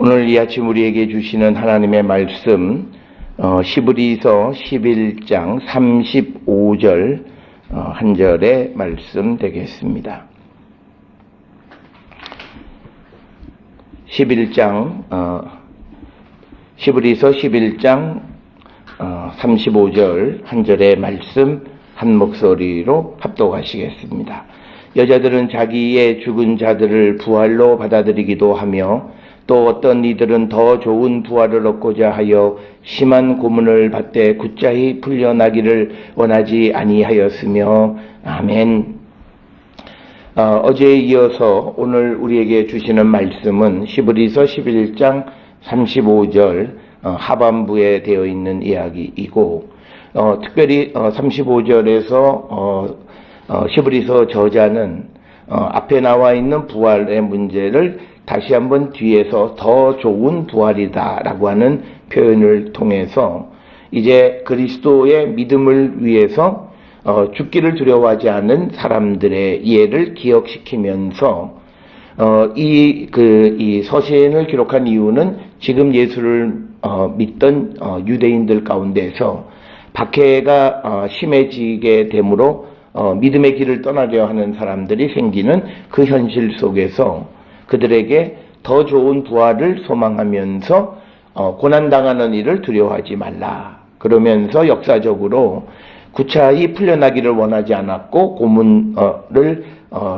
오늘 이 아침 우리에게 주시는 하나님의 말씀 시브리서 11장 35절 한 절의 말씀 되겠습니다. 11장 35절 한 절의 말씀 한 목소리로 합독하시겠습니다. 여자들은 자기의 죽은 자들을 부활로 받아들이기도 하며 또 어떤 이들은 더 좋은 부활을 얻고자 하여 심한 고문을 받되 굳자히 풀려나기를 원하지 아니하였으며. 아멘. 어제에 이어서 오늘 우리에게 주시는 말씀은 시브리서 11장 35절 하반부에 되어 있는 이야기이고, 특별히 35절에서 시브리서 저자는 앞에 나와 있는 부활의 문제를 다시 한번 뒤에서 더 좋은 부활이다라고 하는 표현을 통해서 이제 그리스도의 믿음을 위해서 죽기를 두려워하지 않은 사람들의 예를 기억시키면서 이 서신을 기록한 이유는 지금 예수를 믿던 유대인들 가운데서 박해가 심해지게 되므로 믿음의 길을 떠나려 하는 사람들이 생기는 그 현실 속에서 그들에게 더 좋은 부활을 소망하면서 고난당하는 일을 두려워하지 말라. 그러면서 역사적으로 구차히 풀려나기를 원하지 않았고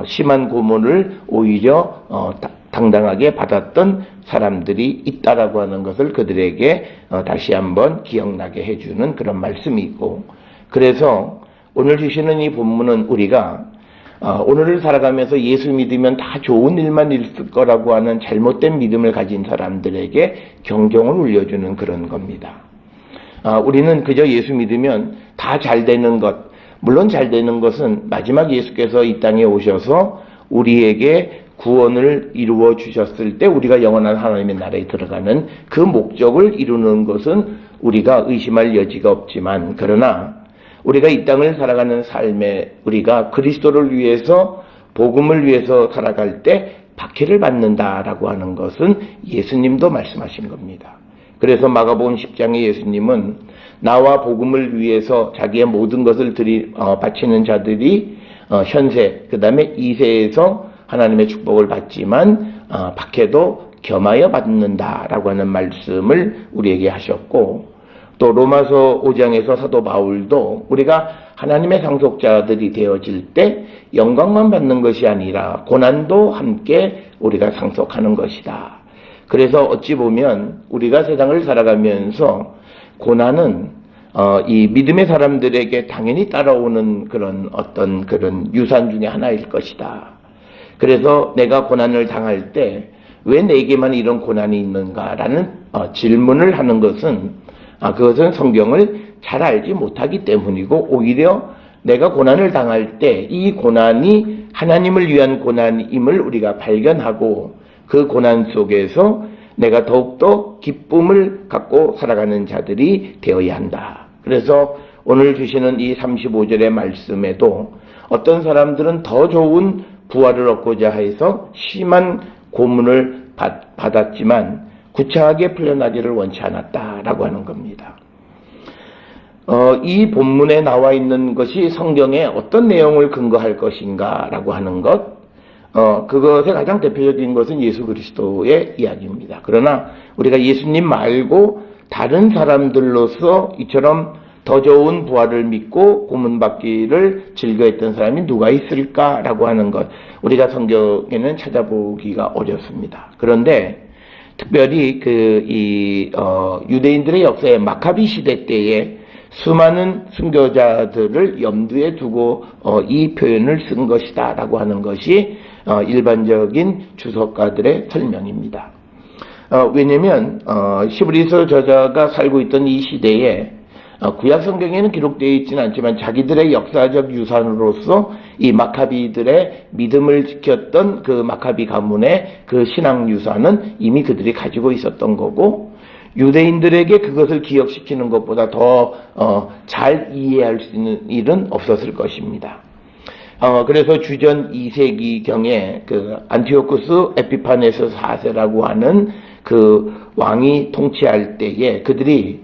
심한 고문을 오히려 당당하게 받았던 사람들이 있다라고 하는 것을 그들에게 다시 한번 기억나게 해주는 그런 말씀이 있고, 그래서 오늘 주시는 이 본문은 우리가 오늘을 살아가면서 예수 믿으면 다 좋은 일만 있을 거라고 하는 잘못된 믿음을 가진 사람들에게 경종을 울려주는 그런 겁니다. 우리는 그저 예수 믿으면 다 잘 되는 것, 물론 잘 되는 것은 마지막 예수께서 이 땅에 오셔서 우리에게 구원을 이루어 주셨을 때 우리가 영원한 하나님의 나라에 들어가는 그 목적을 이루는 것은 우리가 의심할 여지가 없지만, 그러나 우리가 이 땅을 살아가는 삶에 우리가 그리스도를 위해서 복음을 위해서 살아갈 때 박해를 받는다라고 하는 것은 예수님도 말씀하신 겁니다. 그래서 마가복음 10장에 예수님은 나와 복음을 위해서 자기의 모든 것을 바치는 자들이 현세 그 다음에 이세에서 하나님의 축복을 받지만 박해도 겸하여 받는다라고 하는 말씀을 우리에게 하셨고, 또 로마서 5장에서 사도 바울도 우리가 하나님의 상속자들이 되어질 때 영광만 받는 것이 아니라 고난도 함께 우리가 상속하는 것이다. 그래서 어찌 보면 우리가 세상을 살아가면서 고난은 이 믿음의 사람들에게 당연히 따라오는 그런 유산 중에 하나일 것이다. 그래서 내가 고난을 당할 때 왜 내게만 이런 고난이 있는가라는 질문을 하는 것은 그것은 성경을 잘 알지 못하기 때문이고, 오히려 내가 고난을 당할 때 이 고난이 하나님을 위한 고난임을 우리가 발견하고 그 고난 속에서 내가 더욱더 기쁨을 갖고 살아가는 자들이 되어야 한다. 그래서 오늘 주시는 이 35절의 말씀에도 어떤 사람들은 더 좋은 부활을 얻고자 해서 심한 고문을 받았지만 구차하게 풀려나기를 원치 않았다라고 하는 겁니다. 이 본문에 나와 있는 것이 성경에 어떤 내용을 근거할 것인가라고 하는 것, 그것의 가장 대표적인 것은 예수 그리스도의 이야기입니다. 그러나 우리가 예수님 말고 다른 사람들로서 이처럼 더 좋은 부활을 믿고 고문받기를 즐겨했던 사람이 누가 있을까라고 하는 것, 우리가 성경에는 찾아보기가 어렵습니다. 그런데 특별히 유대인들의 역사의 마카비 시대 때에 수많은 순교자들을 염두에 두고 이 표현을 쓴 것이다라고 하는 것이 일반적인 주석가들의 설명입니다. 왜냐하면 시브리서 저자가 살고 있던 이 시대에 구약 성경에는 기록되어 있지는 않지만 자기들의 역사적 유산으로서 이 마카비들의 믿음을 지켰던 그 마카비 가문의 그 신앙 유산은 이미 그들이 가지고 있었던 거고, 유대인들에게 그것을 기억시키는 것보다 더 잘 이해할 수 있는 일은 없었을 것입니다. 그래서 주전 2세기경에 그 안티오쿠스 에피파네스 4세라고 하는 그 왕이 통치할 때에 그들이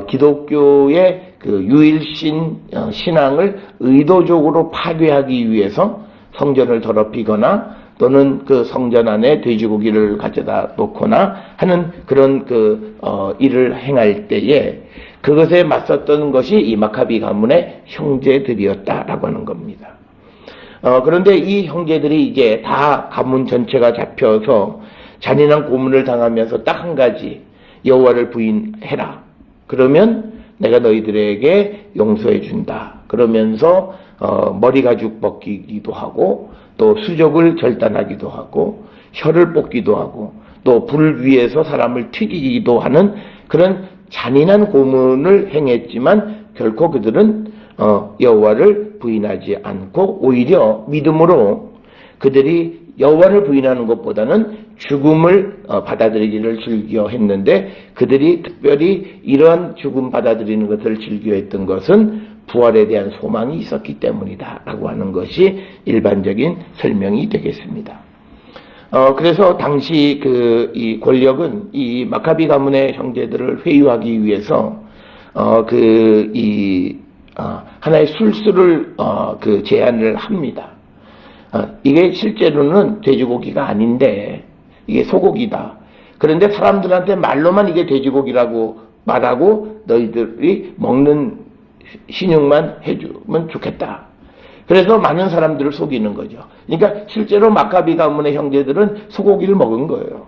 기독교의 그 유일신 신앙을 의도적으로 파괴하기 위해서 성전을 더럽히거나 또는 그 성전 안에 돼지고기를 가져다 놓거나 하는 그런 일을 행할 때에 그것에 맞섰던 것이 이 마카비 가문의 형제들이었다라고 하는 겁니다. 그런데 이 형제들이 이제 다 가문 전체가 잡혀서 잔인한 고문을 당하면서 딱 한 가지, 여호와를 부인해라. 그러면 내가 너희들에게 용서해 준다. 그러면서 머리 가죽 벗기기도 하고 또 수족을 절단하기도 하고 혀를 뽑기도 하고 또 불 위에서 사람을 튀기기도 하는 그런 잔인한 고문을 행했지만 결코 그들은 여호와를 부인하지 않고 오히려 믿음으로 그들이 여호와를 부인하는 것보다는 죽음을 받아들이기를 즐겨했는데 그들이 특별히 이러한 죽음 받아들이는 것을 즐겨했던 것은 부활에 대한 소망이 있었기 때문이다 라고 하는 것이 일반적인 설명이 되겠습니다. 그래서 당시 이 권력은 이 마카비 가문의 형제들을 회유하기 위해서 하나의 술수를 제안을 합니다. 이게 실제로는 돼지고기가 아닌데 이게 소고기다. 그런데 사람들한테 말로만 이게 돼지고기라고 말하고 너희들이 먹는 신용만 해주면 좋겠다. 그래서 많은 사람들을 속이는 거죠. 그러니까 실제로 마카비 가문의 형제들은 소고기를 먹은 거예요.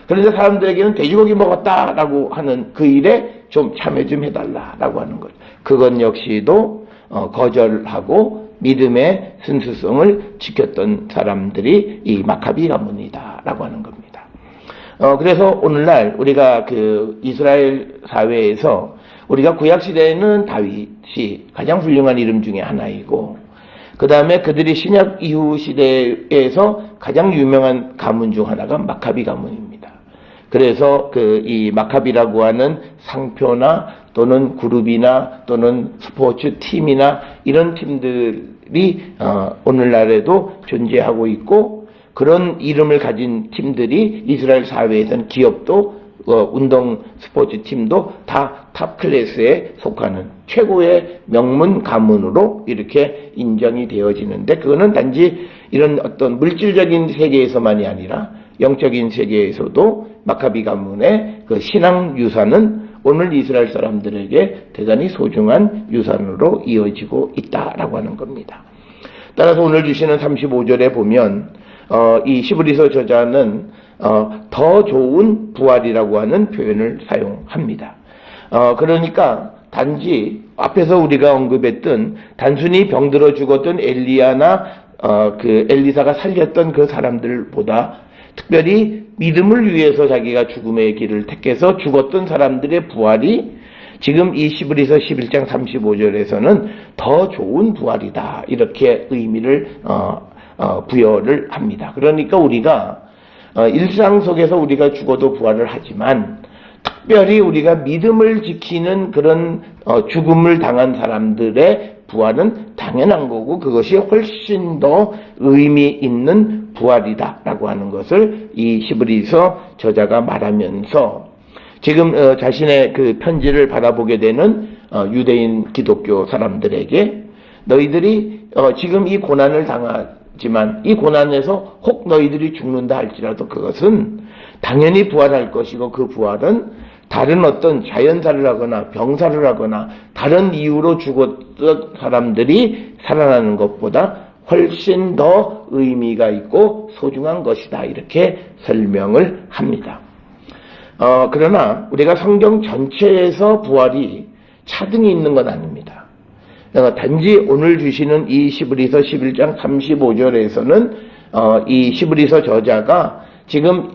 그런데 사람들에게는 돼지고기 먹었다라고 하는 그 일에 좀 참여 좀 해달라라고 하는 거죠. 그것 역시도 거절하고 믿음의 순수성을 지켰던 사람들이 이 마카비 가문이다라고 하는 겁니다. 그래서 오늘날 우리가 이스라엘 사회에서 우리가 구약 시대에는 다윗이 가장 훌륭한 이름 중에 하나이고 그 다음에 그들이 신약 이후 시대에서 가장 유명한 가문 중 하나가 마카비 가문입니다. 그래서 이 마카비라고 하는 상표나 또는 그룹이나 또는 스포츠 팀이나 이런 팀들이 오늘날에도 존재하고 있고 그런 이름을 가진 팀들이 이스라엘 사회에서는 기업도 운동 스포츠 팀도 다 탑 클래스에 속하는 최고의 명문 가문으로 이렇게 인정이 되어지는데 그거는 단지 이런 어떤 물질적인 세계에서만이 아니라 영적인 세계에서도 마카비 가문의 그 신앙 유산은 오늘 이스라엘 사람들에게 대단히 소중한 유산으로 이어지고 있다라고 하는 겁니다. 따라서 오늘 주시는 35절에 보면 이 시브리서 저자는 더 좋은 부활이라고 하는 표현을 사용합니다. 그러니까 단지 앞에서 우리가 언급했던 단순히 병들어 죽었던 엘리야나 엘리사가 살렸던 그 사람들보다 특별히 믿음을 위해서 자기가 죽음의 길을 택해서 죽었던 사람들의 부활이 지금 이 시브리서 11장 35절에서는 더 좋은 부활이다 이렇게 의미를 부여를 합니다. 그러니까 우리가 일상 속에서 우리가 죽어도 부활을 하지만 특별히 우리가 믿음을 지키는 그런 죽음을 당한 사람들의 부활은 당연한 거고 그것이 훨씬 더 의미 있는 부활이다라고 하는 것을 이 시브리서 저자가 말하면서 지금 자신의 그 편지를 받아보게 되는 유대인 기독교 사람들에게 너희들이 지금 이 고난을 당하지만 이 고난에서 혹 너희들이 죽는다 할지라도 그것은 당연히 부활할 것이고 그 부활은 다른 어떤 자연사를 하거나 병사를 하거나 다른 이유로 죽었던 사람들이 살아나는 것보다 훨씬 더 의미가 있고 소중한 것이다 이렇게 설명을 합니다. 그러나 우리가 성경 전체에서 부활이 차등이 있는 건 아닙니다. 단지 오늘 주시는 이 시브리서 11장 35절에서는 이 시브리서 저자가 지금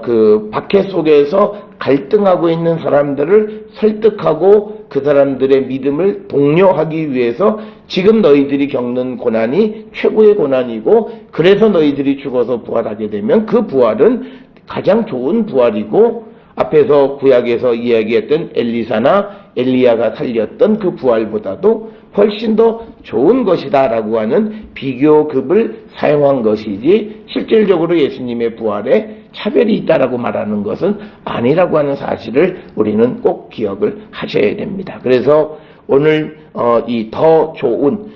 그 박해 속에서 갈등하고 있는 사람들을 설득하고 그 사람들의 믿음을 독려하기 위해서 지금 너희들이 겪는 고난이 최고의 고난이고 그래서 너희들이 죽어서 부활하게 되면 그 부활은 가장 좋은 부활이고 앞에서 구약에서 이야기했던 엘리사나 엘리야가 살렸던 그 부활보다도 훨씬 더 좋은 것이다 라고 하는 비교급을 사용한 것이지 실질적으로 예수님의 부활에 차별이 있다라고 말하는 것은 아니라고 하는 사실을 우리는 꼭 기억을 하셔야 됩니다. 그래서 오늘 이 더 좋은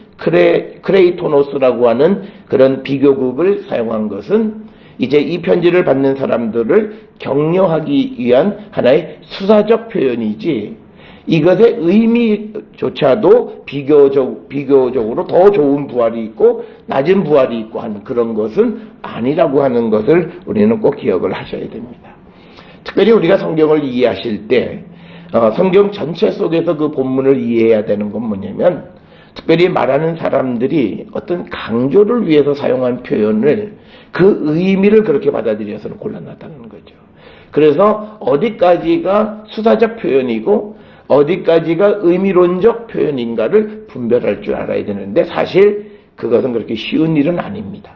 크레이토노스라고 하는 그런 비교급을 사용한 것은 이제 이 편지를 받는 사람들을 격려하기 위한 하나의 수사적 표현이지, 이것의 의미조차도 비교적으로 더 좋은 부활이 있고 낮은 부활이 있고 하는 그런 것은 아니라고 하는 것을 우리는 꼭 기억을 하셔야 됩니다. 특별히 우리가 성경을 이해하실 때 성경 전체 속에서 그 본문을 이해해야 되는 건 뭐냐면, 특별히 말하는 사람들이 어떤 강조를 위해서 사용한 표현을 그 의미를 그렇게 받아들여서는 곤란하다는 거죠. 그래서 어디까지가 수사적 표현이고 어디까지가 의미론적 표현인가를 분별할 줄 알아야 되는데, 사실 그것은 그렇게 쉬운 일은 아닙니다.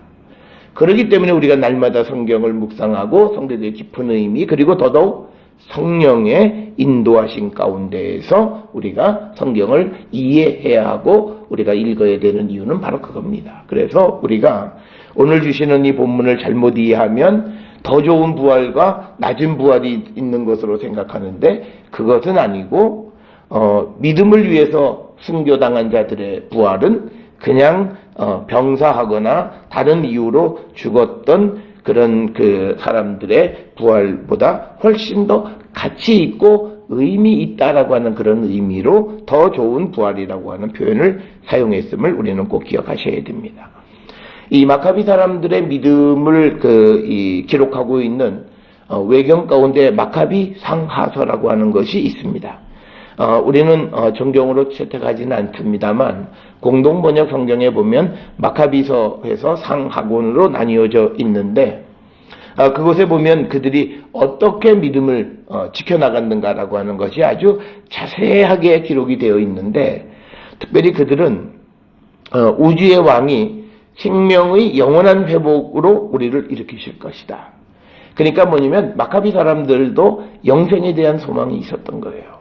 그렇기 때문에 우리가 날마다 성경을 묵상하고 성경의 깊은 의미, 그리고 더더욱 성령의 인도하신 가운데에서 우리가 성경을 이해해야 하고 우리가 읽어야 되는 이유는 바로 그겁니다. 그래서 우리가 오늘 주시는 이 본문을 잘못 이해하면 더 좋은 부활과 낮은 부활이 있는 것으로 생각하는데, 그것은 아니고 믿음을 위해서 순교당한 자들의 부활은 그냥 병사하거나 다른 이유로 죽었던 그런 그 사람들의 부활보다 훨씬 더 가치 있고 의미 있다라고 하는 그런 의미로 더 좋은 부활이라고 하는 표현을 사용했음을 우리는 꼭 기억하셔야 됩니다. 이 마카비 사람들의 믿음을 기록하고 있는 외경 가운데 마카비 상하서라고 하는 것이 있습니다. 우리는 정경으로 채택하지는 않습니다만 공동번역 성경에 보면 마카비서에서 상하곤으로 나뉘어져 있는데, 그곳에 보면 그들이 어떻게 믿음을 지켜나갔는가라고 하는 것이 아주 자세하게 기록이 되어 있는데, 특별히 그들은 우주의 왕이 생명의 영원한 회복으로 우리를 일으키실 것이다. 그러니까 뭐냐면 마카비 사람들도 영생에 대한 소망이 있었던 거예요.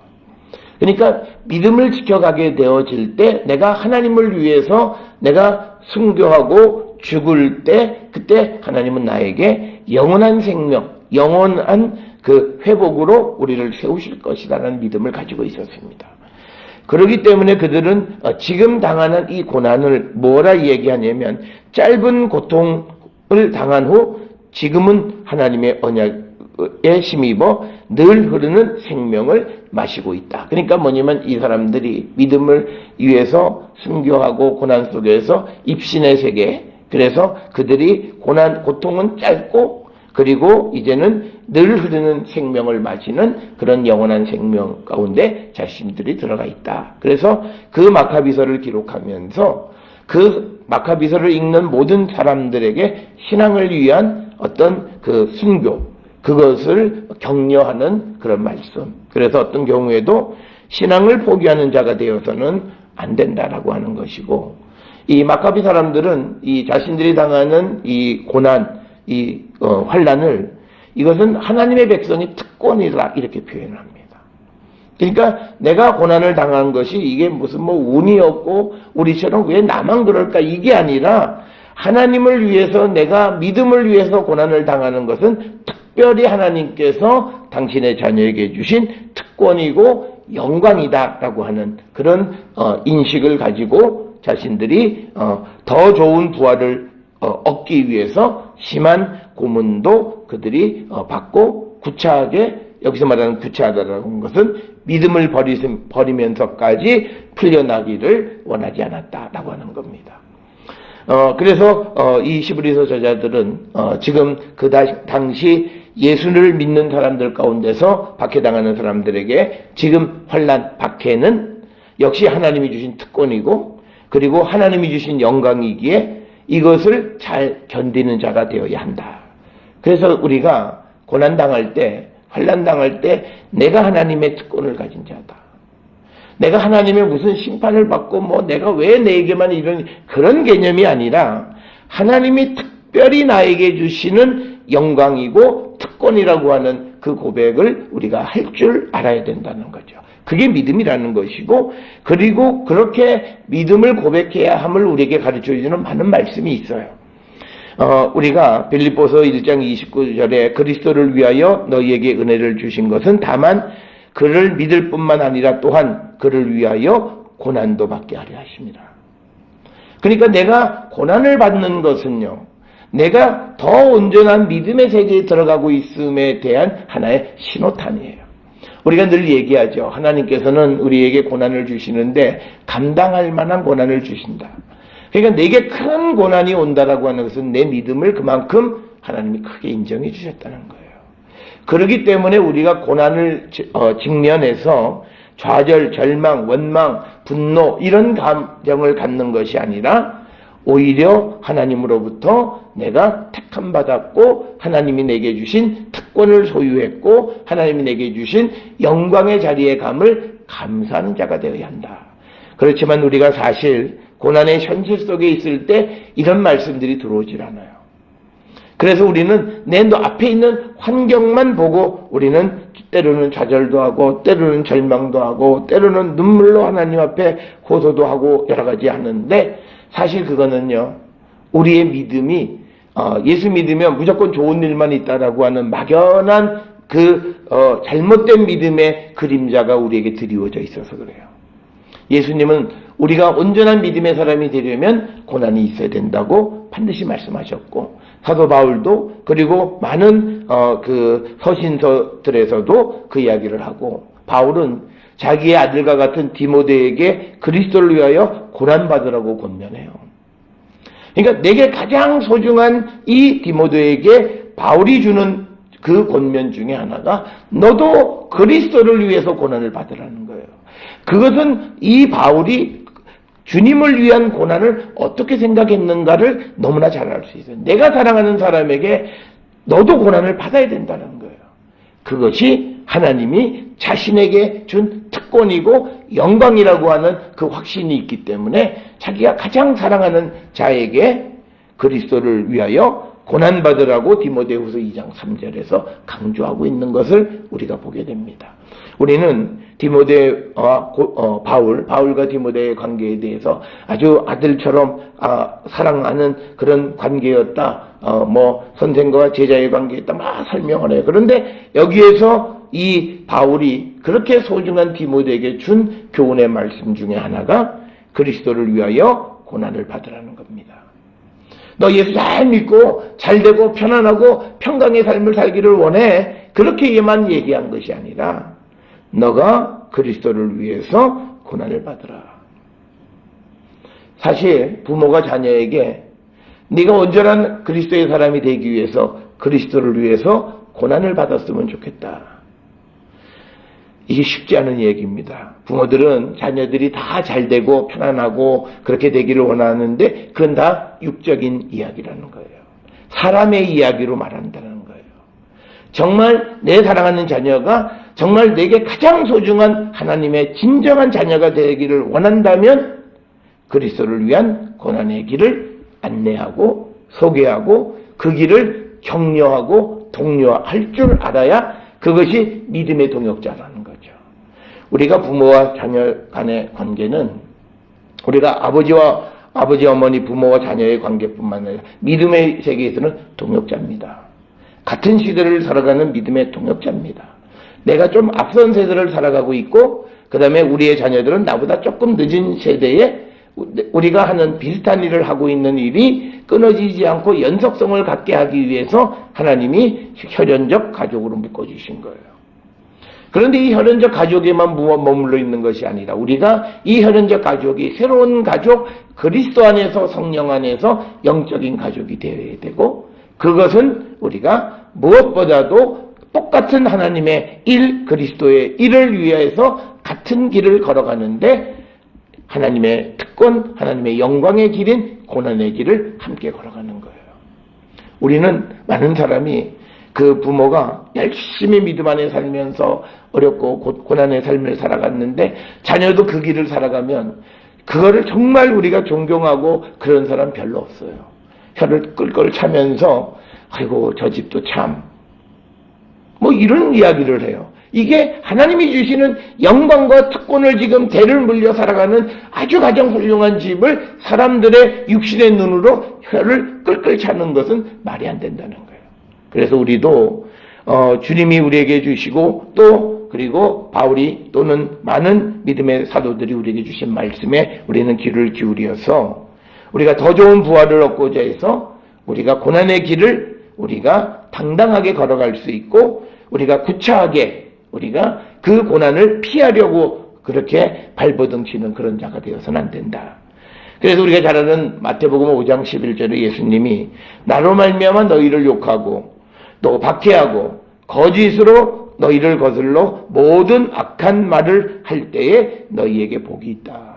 그러니까 믿음을 지켜가게 되어질 때 내가 하나님을 위해서 내가 순교하고 죽을 때, 그때 하나님은 나에게 영원한 생명, 영원한 그 회복으로 우리를 세우실 것이라는 믿음을 가지고 있었습니다. 그렇기 때문에 그들은 지금 당하는 이 고난을 뭐라 얘기하냐면, 짧은 고통을 당한 후 지금은 하나님의 언약에 힘입어 늘 흐르는 생명을 마시고 있다. 그러니까 뭐냐면 이 사람들이 믿음을 위해서 순교하고 고난 속에서 입신의 세계, 그래서 그들이 고통은 짧고 그리고 이제는 늘 흐르는 생명을 마시는 그런 영원한 생명 가운데 자신들이 들어가 있다. 그래서 그 마카비서를 기록하면서 그 마카비서를 읽는 모든 사람들에게 신앙을 위한 어떤 그 순교, 그것을 격려하는 그런 말씀. 그래서 어떤 경우에도 신앙을 포기하는 자가 되어서는 안 된다라고 하는 것이고, 이 마카비 사람들은 이 자신들이 당하는 이 고난, 이 환난을, 이것은 하나님의 백성이 특권이라 이렇게 표현합니다. 그러니까 내가 고난을 당한 것이 이게 무슨 운이 없고 우리처럼 왜 나만 그럴까, 이게 아니라 하나님을 위해서, 내가 믿음을 위해서 고난을 당하는 것은 특별히 하나님께서 당신의 자녀에게 주신 특권이고 영광이다라고 하는 그런 인식을 가지고 자신들이 더 좋은 부활을 얻기 위해서 심한 고문도 그들이 받고, 구차하게, 여기서 말하는 구차하다라는 것은 믿음을 버리면서까지 풀려나기를 원하지 않았다라고 하는 겁니다. 그래서 이 시브리서 저자들은 지금 그 당시 예수를 믿는 사람들 가운데서 박해당하는 사람들에게 지금 환난, 박해는 역시 하나님이 주신 특권이고, 그리고 하나님이 주신 영광이기에 이것을 잘 견디는 자가 되어야 한다. 그래서 우리가 고난당할 때, 환난당할 때 내가 하나님의 특권을 가진 자다, 내가 하나님의 무슨 심판을 받고 내가 왜 내게만 이런 그런 개념이 아니라 하나님이 특별히 나에게 주시는 영광이고 특권이라고 하는 그 고백을 우리가 할 줄 알아야 된다는 거죠. 그게 믿음이라는 것이고, 그리고 그렇게 믿음을 고백해야 함을 우리에게 가르쳐주는 많은 말씀이 있어요. 우리가 빌립보서 1장 29절에 그리스도를 위하여 너희에게 은혜를 주신 것은 다만 그를 믿을 뿐만 아니라 또한 그를 위하여 고난도 받게 하려 하십니다. 그러니까 내가 고난을 받는 것은요, 내가 더 온전한 믿음의 세계에 들어가고 있음에 대한 하나의 신호탄이에요. 우리가 늘 얘기하죠. 하나님께서는 우리에게 고난을 주시는데 감당할 만한 고난을 주신다. 그러니까 내게 큰 고난이 온다라고 하는 것은 내 믿음을 그만큼 하나님이 크게 인정해 주셨다는 거예요. 그렇기 때문에 우리가 고난을 직면해서 좌절, 절망, 원망, 분노 이런 감정을 갖는 것이 아니라 오히려 하나님으로부터 내가 택함 받았고 하나님이 내게 주신 특권을 소유했고 하나님이 내게 주신 영광의 자리에 감을 감사하는 자가 되어야 한다. 그렇지만 우리가 사실 고난의 현실 속에 있을 때 이런 말씀들이 들어오질 않아요. 그래서 우리는 내 앞에 있는 환경만 보고 우리는 때로는 좌절도 하고 때로는 절망도 하고 때로는 눈물로 하나님 앞에 호소도 하고 여러 가지 하는데 사실 그거는요, 우리의 믿음이 예수 믿으면 무조건 좋은 일만 있다라고 하는 막연한 잘못된 믿음의 그림자가 우리에게 드리워져 있어서 그래요. 예수님은 우리가 온전한 믿음의 사람이 되려면 고난이 있어야 된다고 반드시 말씀하셨고, 사도 바울도 그리고 많은 서신서들에서도 그 이야기를 하고, 바울은 자기의 아들과 같은 디모데에게 그리스도를 위하여 고난받으라고 권면해요. 그러니까 내게 가장 소중한 이 디모데에게 바울이 주는 그 권면 중에 하나가 너도 그리스도를 위해서 고난을 받으라는 거예요. 그것은 이 바울이 주님을 위한 고난을 어떻게 생각했는가를 너무나 잘 알 수 있어요. 내가 사랑하는 사람에게 너도 고난을 받아야 된다는 거예요. 그것이 하나님이 자신에게 준 특권이고 영광이라고 하는 그 확신이 있기 때문에 자기가 가장 사랑하는 자에게 그리스도를 위하여 고난받으라고 디모데후서 2장 3절에서 강조하고 있는 것을 우리가 보게 됩니다. 우리는 디모데와 바울과 디모데의 관계에 대해서 아주 아들처럼 사랑하는 그런 관계였다. 선생과 제자의 관계였다. 막 설명을 해요. 그런데 여기에서 이 바울이 그렇게 소중한 디모데에게 준 교훈의 말씀 중에 하나가 그리스도를 위하여 고난을 받으라는 겁니다. 너 예수 잘 믿고 잘 되고 편안하고 평강의 삶을 살기를 원해. 그렇게만 얘기한 것이 아니라 너가 그리스도를 위해서 고난을 받으라. 사실 부모가 자녀에게 네가 온전한 그리스도의 사람이 되기 위해서 그리스도를 위해서 고난을 받았으면 좋겠다. 이게 쉽지 않은 얘기입니다. 부모들은 자녀들이 다 잘되고 편안하고 그렇게 되기를 원하는데 그건 다 육적인 이야기라는 거예요. 사람의 이야기로 말한다는 거예요. 정말 내 사랑하는 자녀가 정말 내게 가장 소중한 하나님의 진정한 자녀가 되기를 원한다면 그리스도를 위한 고난의 길을 안내하고 소개하고 그 길을 격려하고 독려할 줄 알아야 그것이 믿음의 동역자라는 거죠. 우리가 부모와 자녀 간의 관계는 우리가 아버지, 어머니, 부모와 자녀의 관계뿐만 아니라 믿음의 세계에서는 동역자입니다. 같은 시대를 살아가는 믿음의 동역자입니다. 내가 좀 앞선 세대를 살아가고 있고 그 다음에 우리의 자녀들은 나보다 조금 늦은 세대에 우리가 하는 비슷한 일을 하고 있는 일이 끊어지지 않고 연속성을 갖게 하기 위해서 하나님이 혈연적 가족으로 묶어주신 거예요. 그런데 이 혈연적 가족에만 머물러 있는 것이 아니라 우리가 이 혈연적 가족이 새로운 가족, 그리스도 안에서 성령 안에서 영적인 가족이 되어야 되고 그것은 우리가 무엇보다도 똑같은 하나님의 일, 그리스도의 일을 위해서 같은 길을 걸어가는데 하나님의 특권, 하나님의 영광의 길인 고난의 길을 함께 걸어가는 거예요. 우리는 많은 사람이 그 부모가 열심히 믿음 안에 살면서 어렵고 고난의 삶을 살아갔는데 자녀도 그 길을 살아가면 그거를 정말 우리가 존경하고 그런 사람 별로 없어요. 혀를 끌끌 차면서 아이고 저 집도 참 이런 이야기를 해요. 이게 하나님이 주시는 영광과 특권을 지금 대를 물려 살아가는 아주 가장 훌륭한 집을 사람들의 육신의 눈으로 혀를 끌끌 차는 것은 말이 안 된다는 거예요. 그래서 우리도 주님이 우리에게 주시고 또 그리고 바울이 또는 많은 믿음의 사도들이 우리에게 주신 말씀에 우리는 귀를 기울여서 우리가 더 좋은 부활을 얻고자 해서 우리가 고난의 길을 우리가 당당하게 걸어갈 수 있고 우리가 구차하게 우리가 그 고난을 피하려고 그렇게 발버둥 치는 그런 자가 되어서는 안 된다. 그래서 우리가 잘 아는 마태복음 5장 11절에 예수님이 나로 말미암아 너희를 욕하고 또 박해하고 거짓으로 너희를 거슬러 모든 악한 말을 할 때에 너희에게 복이 있다.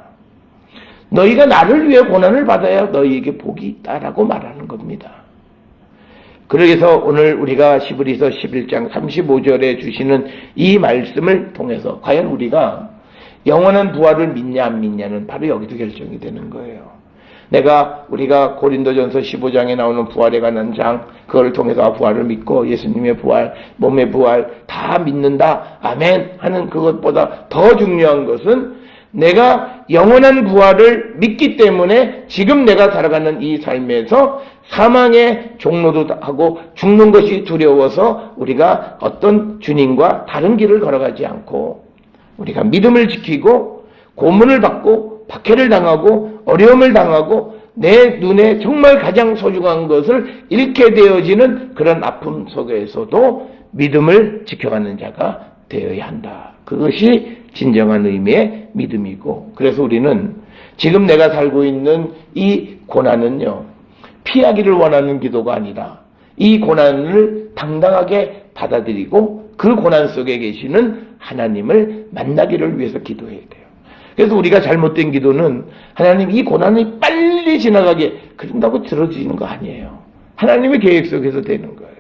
너희가 나를 위해 고난을 받아야 너희에게 복이 있다라고 말하는 겁니다. 그래서 오늘 우리가 시브리서 11장 35절에 주시는 이 말씀을 통해서 과연 우리가 영원한 부활을 믿냐 안 믿냐는 바로 여기서 결정이 되는 거예요. 우리가 고린도전서 15장에 나오는 부활에 관한 장, 그걸 통해서 부활을 믿고 예수님의 부활, 몸의 부활 다 믿는다, 아멘 하는 그것보다 더 중요한 것은 내가 영원한 부활을 믿기 때문에 지금 내가 살아가는 이 삶에서 사망의 종로도 하고 죽는 것이 두려워서 우리가 어떤 주님과 다른 길을 걸어가지 않고 우리가 믿음을 지키고 고문을 받고 박해를 당하고 어려움을 당하고 내 눈에 정말 가장 소중한 것을 잃게 되어지는 그런 아픔 속에서도 믿음을 지켜가는 자가 되어야 한다. 그것이 진정한 의미의 믿음이고, 그래서 우리는 지금 내가 살고 있는 이 고난은요, 피하기를 원하는 기도가 아니라 이 고난을 당당하게 받아들이고 그 고난 속에 계시는 하나님을 만나기를 위해서 기도해야 돼요. 그래서 우리가 잘못된 기도는 하나님 이 고난이 빨리 지나가게 그런다고 들어지는 거 아니에요. 하나님의 계획 속에서 되는 거예요.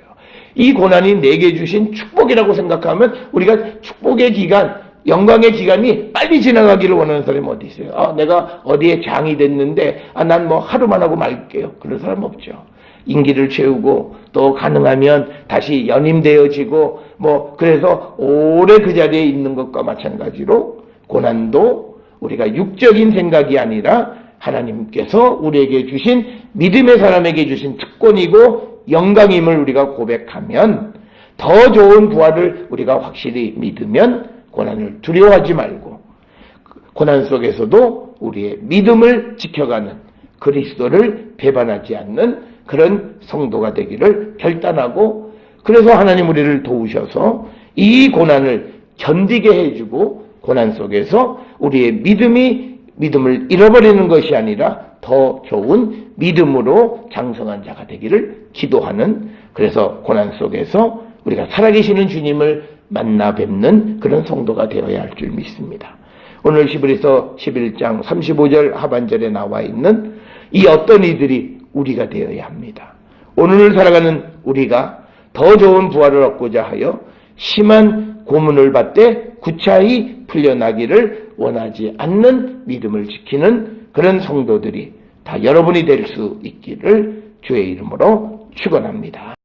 이 고난이 내게 주신 축복이라고 생각하면 우리가 축복의 기간, 영광의 기간이 빨리 지나가기를 원하는 사람이 어디 있어요? 내가 어디에 장이 됐는데 난 뭐 하루만 하고 말게요. 그런 사람 없죠. 임기를 채우고 또 가능하면 다시 연임되어지고 그래서 오래 그 자리에 있는 것과 마찬가지로 고난도 우리가 육적인 생각이 아니라 하나님께서 우리에게 주신 믿음의 사람에게 주신 특권이고 영광임을 우리가 고백하면 더 좋은 부활을 우리가 확실히 믿으면 고난을 두려워하지 말고 고난 속에서도 우리의 믿음을 지켜가는 그리스도를 배반하지 않는 그런 성도가 되기를 결단하고, 그래서 하나님 우리를 도우셔서 이 고난을 견디게 해주고 고난 속에서 우리의 믿음을 잃어버리는 것이 아니라 더 좋은 믿음으로 장성한 자가 되기를 기도하는, 그래서 고난 속에서 우리가 살아계시는 주님을 만나 뵙는 그런 성도가 되어야 할 줄 믿습니다. 오늘 시브리서 11장 35절 하반절에 나와 있는 이 어떤 이들이 우리가 되어야 합니다. 오늘을 살아가는 우리가 더 좋은 부활을 얻고자 하여 심한 고문을 받되 구차히 풀려나기를 원하지 않는 믿음을 지키는 그런 성도들이 다 여러분이 될 수 있기를 주의 이름으로 축원합니다.